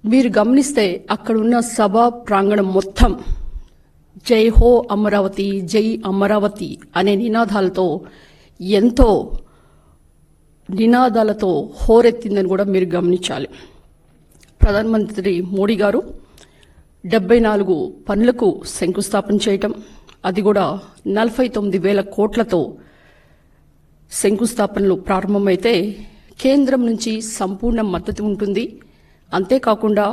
మీరు గమనిస్తే అక్కడున్న సభా ప్రాంగణం మొత్తం జై హో అమరావతి, జై అమరావతి అనే నినాదాలతో ఎంతో నినాదాలతో హోరెత్తిందని కూడా మీరు గమనించాలి. ప్రధానమంత్రి మోడీ గారు 74 పనులకు శంకుస్థాపన చేయటం, అది కూడా 49,000 కోట్లతో శంకుస్థాపనలు ప్రారంభమైతే కేంద్రం నుంచి సంపూర్ణ మద్దతు ఉంటుంది. అంతేకాకుండా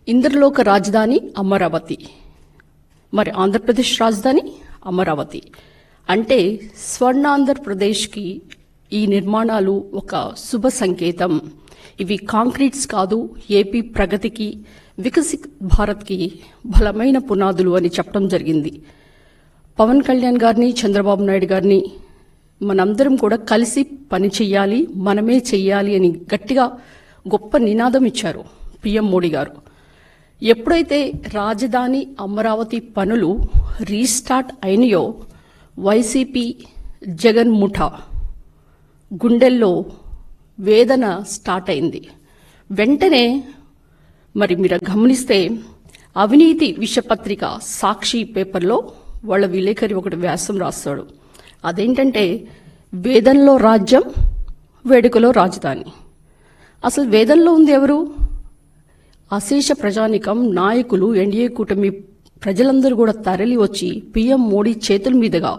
ఇంద్రలోక రాజధాని అమరావతి, మరి ఆంధ్రప్రదేశ్ రాజధాని అమరావతి అంటే స్వర్ణాంధ్రప్రదేశ్కి ఈ నిర్మాణాలు ఒక శుభ సంకేతం. ఇవి కాంక్రీట్స్ కాదు, ఏపీ ప్రగతికి, వికసిత్ భారత్కి బలమైన పునాదులు అని చెప్పడం జరిగింది. పవన్ కళ్యాణ్ గారిని, చంద్రబాబు నాయుడు గారిని మనందరం కూడా కలిసి పని చెయ్యాలి, మనమే చెయ్యాలి అని గట్టిగా గొప్ప నినాదం ఇచ్చారు పిఎం మోడీ గారు. ఎప్పుడైతే రాజధాని అమరావతి పనులు రీస్టార్ట్ అయినాయో వైసీపీ జగన్ ముఠా గుండెల్లో వేదన స్టార్ట్ అయింది. వెంటనే మరి మీరు గమనిస్తే అవినీతి విషపత్రిక సాక్షి పేపర్లో వాళ్ళ విలేకరి ఒకటి వ్యాసం రాస్తాడు. అదేంటంటే వేదంలో రాజ్యం, వేడుకలో రాజధాని. అసలు వేదంలో ఉంది ఎవరు? అశేష ప్రజానికం, నాయకులు, ఎన్డీఏ కూటమి ప్రజలందరూ కూడా తరలి వచ్చి పీఎం మోడీ చేతుల మీదుగా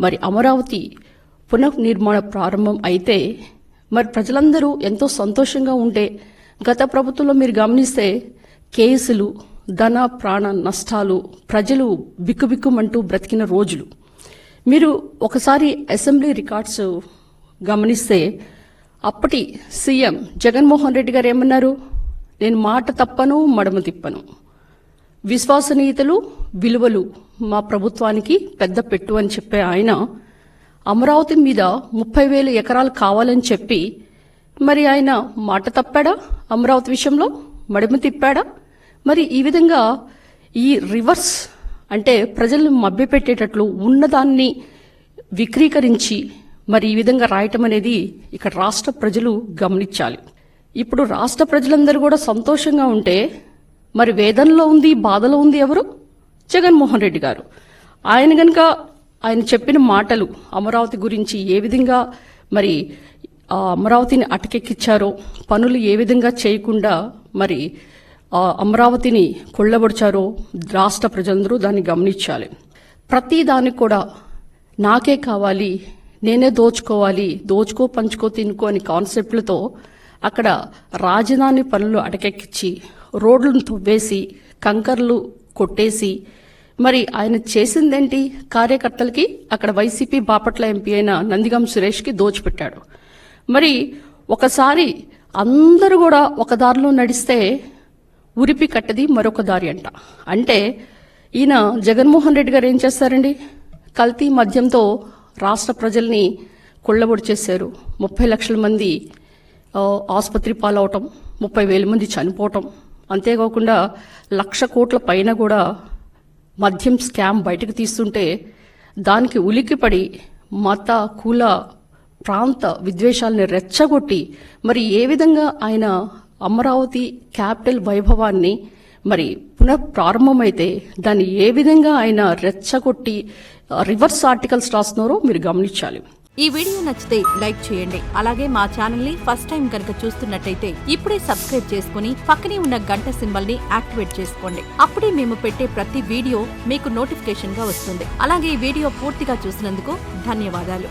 మరి అమరావతి పునర్నిర్మాణ ప్రారంభం అయితే మరి ప్రజలందరూ ఎంతో సంతోషంగా ఉంటే, గత ప్రభుత్వంలో మీరు గమనిస్తే కేసులు, ధన ప్రాణ నష్టాలు, ప్రజలు బిక్కుబిక్కుమంటూ బ్రతికిన రోజులు. మీరు ఒకసారి అసెంబ్లీ రికార్డ్స్ గమనిస్తే అప్పటి సీఎం జగన్మోహన్ రెడ్డి గారు ఏమన్నారు? నేను మాట తప్పను, మడమ తిప్పను, విశ్వసనీయతలు, విలువలు మా ప్రభుత్వానికి పెద్ద పెట్టు అని చెప్పే ఆయన అమరావతి మీద 30,000 ఎకరాలు కావాలని చెప్పి మరి ఆయన మాట తప్పాడా? అమరావతి విషయంలో మడమ తిప్పాడా? మరి ఈ విధంగా ఈ రివర్స్ అంటే ప్రజలను మభ్యపెట్టేటట్లు ఉన్నదాన్ని విక్రీకరించి మరి ఈ విధంగా రాయటం అనేది ఇక్కడ రాష్ట్ర ప్రజలు గమనించాలి. ఇప్పుడు రాష్ట్ర ప్రజలందరూ కూడా సంతోషంగా ఉంటే మరి వేదనలో ఉంది, బాధలో ఉంది ఎవరు? జగన్మోహన్ రెడ్డి గారు. ఆయన చెప్పిన మాటలు అమరావతి గురించి ఏ విధంగా మరి అమరావతిని అటకెక్కిచ్చారో, పనులు ఏ విధంగా చేయకుండా మరి అమరావతిని కొల్లబొడిచారో రాష్ట్ర ప్రజలందరూ దాన్ని గమనించాలి. ప్రతి దానికి కూడా నాకే కావాలి, నేనే దోచుకోవాలి, దోచుకో పంచుకో తినుకో అని కాన్సెప్ట్లతో అక్కడ రాజధాని పనులు అటకెక్కించి రోడ్లను తవ్వేసి కంకర్లు కొట్టేసి మరి ఆయన చేసిందేంటి? కార్యకర్తలకి అక్కడ వైసీపీ బాపట్ల ఎంపీ అయిన నందిగం సురేష్కి దోచిపెట్టాడు. మరి ఒకసారి అందరూ కూడా ఒక దారిలో నడిస్తే ఉరిపి కట్టది మరొక దారి అంట. అంటే ఈయన జగన్మోహన్ రెడ్డి గారు ఏం చేస్తారండి? కల్తీ మద్యంతో రాష్ట్ర ప్రజల్ని కొల్లబొడి చేశారు. 30 లక్షల మంది ఆసుపత్రి పాలవటం, 30,000 మంది చనిపోవటం, అంతేకాకుండా 1,00,000 కోట్ల పైన కూడా మద్యం స్కామ్ బయటకు తీస్తుంటే దానికి ఉలిక్కిపడి మత, కుల, ప్రాంత విద్వేషాలని రెచ్చగొట్టి మరి ఏ విధంగా ఆయన అమరావతి క్యాపిటల్ వైభవాన్ని మరి పునఃప్రారంభమైతే దాన్ని ఏ విధంగా ఆయన రెచ్చగొట్టి రివర్స్ ఆర్టికల్స్ రాస్తున్నారో మీరు గమనించాలి. ఈ వీడియో నచ్చితే లైక్ చేయండి. అలాగే మా ఛానల్ ని ఫస్ట్ టైం కనుక చూస్తున్నట్టయితే ఇప్పుడే సబ్స్క్రైబ్ చేసుకుని పక్కనే ఉన్న గంట సింబల్ ని యాక్టివేట్ చేసుకోండి. అప్పుడే మేము పెట్టే ప్రతి వీడియో మీకు నోటిఫికేషన్ గా వస్తుంది. అలాగే ఈ వీడియో పూర్తిగా చూసినందుకు ధన్యవాదాలు.